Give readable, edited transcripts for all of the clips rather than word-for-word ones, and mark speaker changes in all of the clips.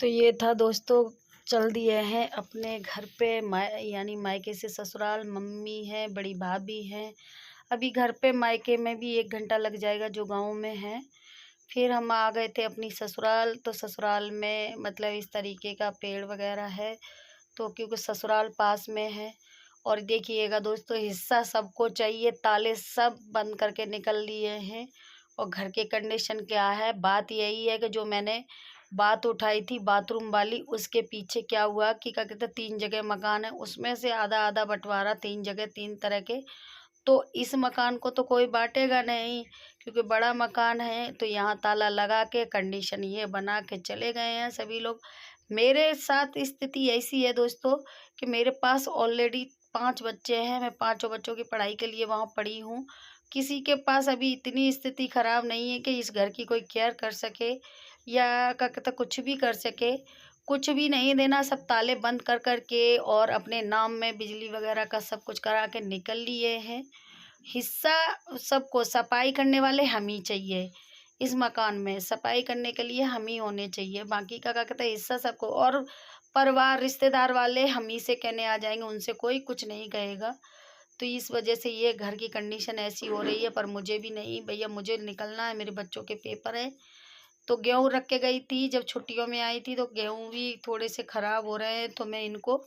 Speaker 1: तो ये था दोस्तों, चल दिए हैं अपने घर पे यानी मायके से ससुराल। मम्मी है, बड़ी भाभी हैं। अभी घर पे मायके में भी 1 घंटा लग जाएगा जो गाँव में है। फिर हम आ गए थे अपनी ससुराल। तो ससुराल में मतलब इस तरीके का पेड़ वगैरह है, तो क्योंकि ससुराल पास में है। और देखिएगा दोस्तों, हिस्सा सबको चाहिए, ताले सब बंद करके निकल लिए हैं। और घर की कंडीशन क्या है, बात यही है कि जो मैंने बात उठाई थी बाथरूम वाली, उसके पीछे क्या हुआ कि क्या कहते हैं 3 जगह मकान है, उसमें से आधा आधा बंटवारा 3 जगह 3 तरह के। तो इस मकान को तो कोई बांटेगा नहीं, क्योंकि बड़ा मकान है। तो यहाँ ताला लगा के कंडीशन ये बना के चले गए हैं सभी लोग। मेरे साथ स्थिति ऐसी है दोस्तों कि मेरे पास ऑलरेडी 5 बच्चे हैं। मैं 5 बच्चों की पढ़ाई के लिए वहाँ पड़ी हूँ। किसी के पास अभी इतनी स्थिति खराब नहीं है कि इस घर की कोई केयर कर सके या क्या कहते कुछ भी कर सके। कुछ भी नहीं देना, सब ताले बंद कर कर के और अपने नाम में बिजली वगैरह का सब कुछ करा के निकल लिए हैं। हिस्सा सबको, सफाई करने वाले हम ही चाहिए। इस मकान में सफाई करने के लिए हम ही होने चाहिए, बाकी का क्या कहते हैं हिस्सा सबको। और परिवार रिश्तेदार वाले हम ही से कहने आ जाएंगे, उनसे कोई कुछ नहीं कहेगा। तो इस वजह से ये घर की कंडीशन ऐसी हो रही है। पर मुझे भी नहीं भैया, मुझे निकलना है, मेरे बच्चों के पेपर है। तो गेहूँ रख के गई थी, जब छुट्टियों में आई थी तो गेहूँ भी थोड़े से ख़राब हो रहे हैं, तो मैं इनको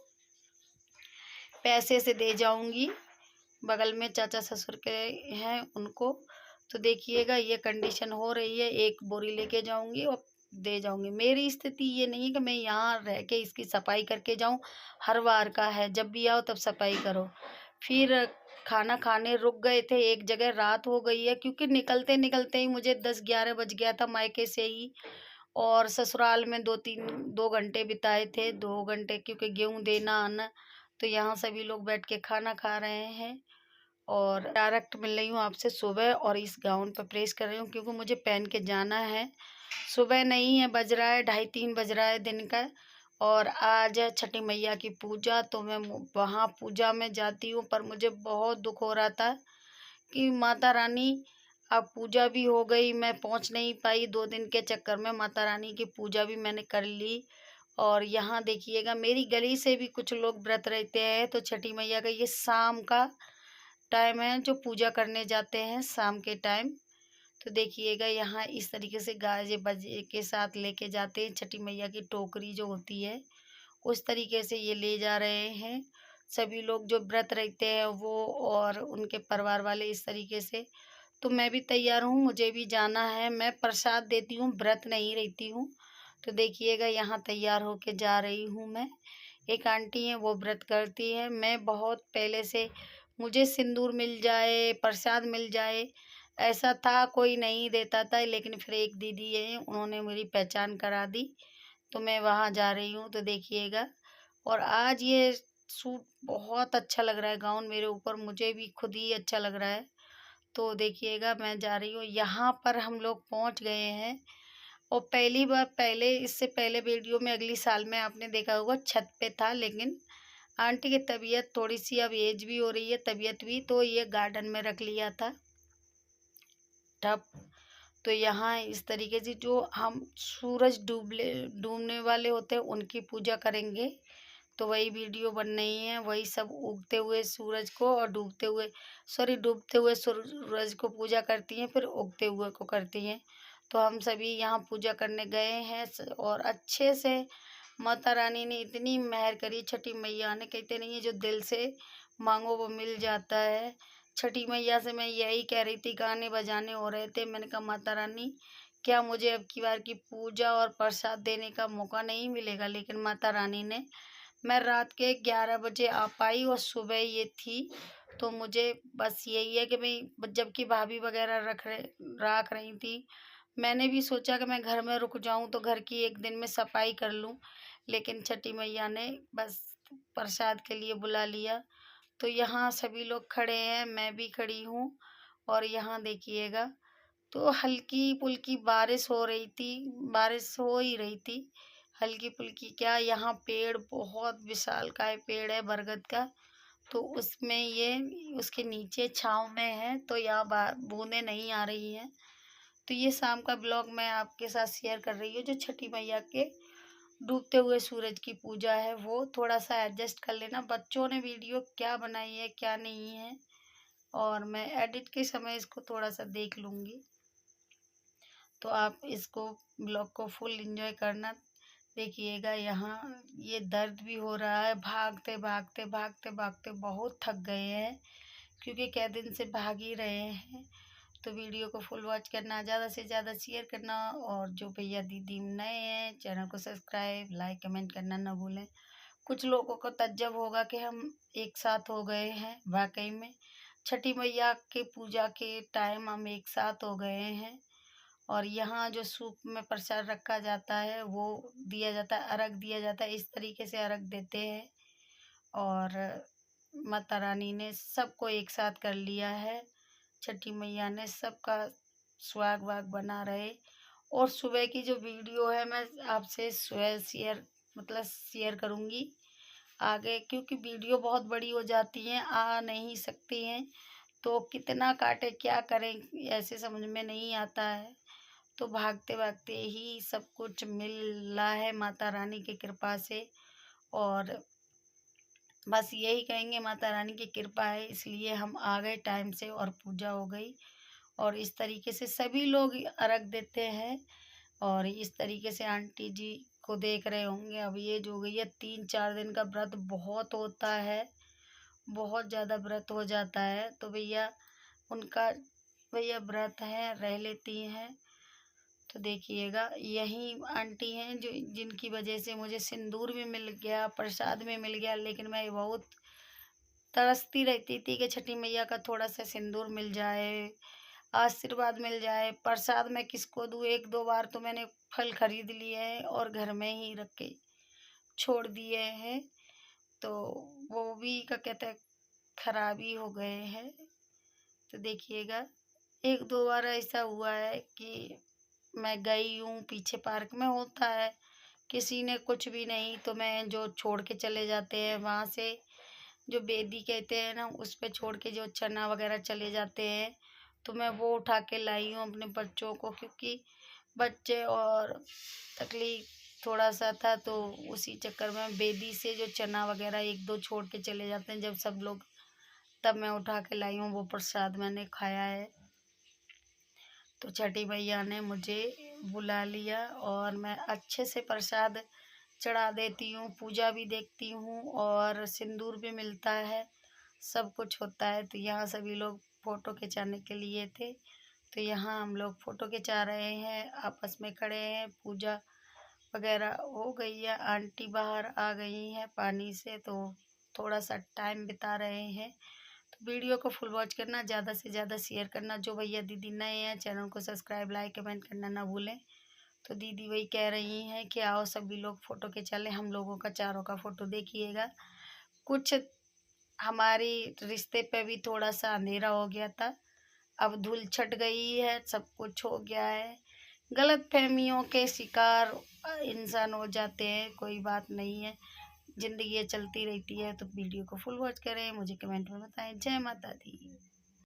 Speaker 1: पैसे से दे जाऊंगी। बगल में चाचा ससुर के हैं उनको। तो देखिएगा ये कंडीशन हो रही है, एक बोरी लेके जाऊंगी और दे जाऊंगी। मेरी स्थिति ये नहीं है कि मैं यहाँ रह के इसकी सफाई करके जाऊं। हर बार का है, जब भी आओ तब सफाई करो। फिर खाना खाने रुक गए थे एक जगह, रात हो गई है, क्योंकि निकलते निकलते ही मुझे 10-11 बज गया था मायके से ही। और ससुराल में 2 घंटे बिताए थे, 2 घंटे, क्योंकि गेहूँ देना आना। तो यहाँ सभी लोग बैठ के खाना खा रहे हैं। और डायरेक्ट मिल रही हूँ आपसे सुबह, और इस गाउन पर प्रेस कर रही हूँ क्योंकि मुझे पहन के जाना है। सुबह नहीं है, बज रहा है 2:30-3 बज रहा है दिन का। और आज है छठी मैया की पूजा, तो मैं वहाँ पूजा में जाती हूँ। पर मुझे बहुत दुख हो रहा था कि माता रानी, अब पूजा भी हो गई, मैं पहुँच नहीं पाई। 2 दिन के चक्कर में माता रानी की पूजा भी मैंने कर ली। और यहाँ देखिएगा मेरी गली से भी कुछ लोग व्रत रहते हैं। तो छठी मैया का ये शाम का टाइम है जो पूजा करने जाते हैं शाम के टाइम। तो देखिएगा यहाँ इस तरीके से गाजे बजे के साथ लेके जाते हैं। छठी मैया की टोकरी जो होती है उस तरीके से ये ले जा रहे हैं सभी लोग जो व्रत रहते हैं वो, और उनके परिवार वाले इस तरीके से। तो मैं भी तैयार हूँ, मुझे भी जाना है। मैं प्रसाद देती हूँ, व्रत नहीं रहती हूँ। तो देखिएगा यहाँ तैयार होके जा रही हूँ मैं। एक आंटी हैं वो व्रत करती है। मैं बहुत पहले से, मुझे सिंदूर मिल जाए, प्रसाद मिल जाए, ऐसा था, कोई नहीं देता था। लेकिन फिर एक दीदी है, उन्होंने मेरी पहचान करा दी, तो मैं वहाँ जा रही हूँ। तो देखिएगा, और आज ये सूट बहुत अच्छा लग रहा है, गाउन मेरे ऊपर मुझे भी खुद ही अच्छा लग रहा है। तो देखिएगा मैं जा रही हूँ, यहाँ पर हम लोग पहुँच गए हैं। और पहली बार, पहले इससे पहले वीडियो में अगली साल में आपने देखा होगा छत पे था, लेकिन आंटी की तबीयत थोड़ी सी, अब एज भी हो रही है, तबीयत भी, तो ये गार्डन में रख लिया था टब। तो यहाँ इस तरीके से जो हम सूरज डूबने वाले होते हैं उनकी पूजा करेंगे। तो वही वीडियो बन रही है, वही सब उगते हुए सूरज को और डूबते हुए, सॉरी, डूबते हुए सूरज को पूजा करती हैं, फिर उगते हुए को करती हैं। तो हम सभी यहाँ पूजा करने गए हैं और अच्छे से माता रानी ने इतनी मेहर करी, छठी मैया ने, कहते नहीं है जो दिल से मांगो वो मिल जाता है। छठी मैया से मैं यही कह रही थी, गाने बजाने हो रहे थे, मैंने कहा माता रानी क्या मुझे अब की बार की पूजा और प्रसाद देने का मौका नहीं मिलेगा? लेकिन माता रानी ने, मैं रात के 11 बजे आ पाई और सुबह ये थी। तो मुझे बस यही है कि मैं, जबकि भाभी वगैरह रख रही थी, मैंने भी सोचा कि मैं घर में रुक जाऊं तो घर की एक दिन में सफाई कर लूं। लेकिन छठी मैया ने बस प्रसाद के लिए बुला लिया। तो यहाँ सभी लोग खड़े हैं, मैं भी खड़ी हूँ। और यहाँ देखिएगा, तो हल्की फुल्की बारिश हो रही थी, बारिश हो ही रही थी, हल्की फुल्की क्या। यहाँ पेड़ बहुत विशालकाय पेड़ है बरगद का, तो उसमें ये, उसके नीचे छाँव में है, तो यहाँ बूंदें नहीं आ रही हैं। तो ये शाम का ब्लॉग मैं आपके साथ शेयर कर रही हूँ जो छठी मैया के डूबते हुए सूरज की पूजा है, वो थोड़ा सा एडजस्ट कर लेना। बच्चों ने वीडियो क्या बनाई है क्या नहीं है, और मैं एडिट के समय इसको थोड़ा सा देख लूँगी, तो आप इसको ब्लॉग को फुल एंजॉय करना। देखिएगा यहाँ ये दर्द भी हो रहा है, भागते भागते भागते भागते बहुत थक गए हैं, क्योंकि क्या दिन से भाग ही रहे हैं। तो वीडियो को फुल वॉच करना, ज़्यादा से ज़्यादा शेयर करना, और जो भैया दीदी नए हैं चैनल को सब्सक्राइब लाइक कमेंट करना ना भूलें। कुछ लोगों को तज्जब होगा कि हम एक साथ हो गए हैं, वाकई में छठी मैया के पूजा के टाइम हम एक साथ हो गए हैं। और यहाँ जो सूप में प्रसाद रखा जाता है वो दिया जाता है, अर्घ दिया जाता है, इस तरीके से अर्घ देते हैं। और माता रानी ने सबको एक साथ कर लिया है, छठी मैया ने सबका सुहाग वाग बना रहे। और सुबह की जो वीडियो है मैं आपसे सुबह शेयर करूँगी आगे, क्योंकि वीडियो बहुत बड़ी हो जाती हैं, आ नहीं सकती हैं, तो कितना काटे क्या करें ऐसे समझ में नहीं आता है। तो भागते भागते ही सब कुछ मिला है माता रानी की कृपा से। और बस यही कहेंगे, माता रानी की कृपा है इसलिए हम आ गए टाइम से और पूजा हो गई। और इस तरीके से सभी लोग अर्घ देते हैं। और इस तरीके से आंटी जी को देख रहे होंगे, अब ये जो गई है 3-4 दिन का व्रत बहुत होता है, बहुत ज़्यादा व्रत हो जाता है। तो उनका भैया व्रत है, रह लेती हैं। तो देखिएगा यही आंटी हैं जो जिनकी वजह से मुझे सिंदूर भी मिल गया, प्रसाद भी मिल गया, लेकिन मैं बहुत तरसती रहती थी कि छठी मैया का थोड़ा सा सिंदूर मिल जाए, आशीर्वाद मिल जाए। प्रसाद मैं किसको दूँ, 1-2 बार तो मैंने फल खरीद लिए हैं और घर में ही रख के छोड़ दिए हैं, तो वो भी क्या कहते हैं खराब ही हो गए हैं। तो देखिएगा 1-2 बार ऐसा हुआ है कि मैं गई हूँ, पीछे पार्क में होता है, किसी ने कुछ भी नहीं, तो मैं जो छोड़ के चले जाते हैं वहाँ से, जो बेदी कहते हैं ना, उस पे छोड़ के जो चना वगैरह चले जाते हैं, तो मैं वो उठा के लाई हूँ अपने बच्चों को, क्योंकि बच्चे और तकलीफ थोड़ा सा था, तो उसी चक्कर में बेदी से जो चना वगैरह 1-2 छोड़ के चले जाते हैं जब सब लोग, तब मैं उठा के लाई हूँ, वो प्रसाद मैंने खाया है। तो छठी मैया ने मुझे बुला लिया और मैं अच्छे से प्रसाद चढ़ा देती हूँ, पूजा भी देखती हूँ और सिंदूर भी मिलता है, सब कुछ होता है। तो यहाँ सभी लोग फ़ोटो खिंचाने के लिए थे, तो यहाँ हम लोग फ़ोटो खिंचा रहे हैं, आपस में खड़े हैं, पूजा वगैरह हो गई है। आंटी बाहर आ गई हैं पानी से, तो थोड़ा सा टाइम बिता रहे हैं। तो वीडियो को फुल वॉच करना, ज़्यादा से ज़्यादा शेयर करना। जो भैया दीदी नए हैं चैनल को सब्सक्राइब लाइक कमेंट करना ना भूलें। तो दीदी वही कह रही हैं कि आओ सभी लोग फ़ोटो खिंचा लें, हम लोगों का चारों का फ़ोटो देखिएगा। कुछ हमारी रिश्ते पे भी थोड़ा सा अंधेरा हो गया था, अब धूल छट गई है, सब कुछ हो गया है। गलत फहमियों के शिकार इंसान हो जाते हैं, कोई बात नहीं है, ज़िंदगी चलती रहती है। तो वीडियो को फुल वॉच करें, मुझे कमेंट में बताएं। जय माता दी।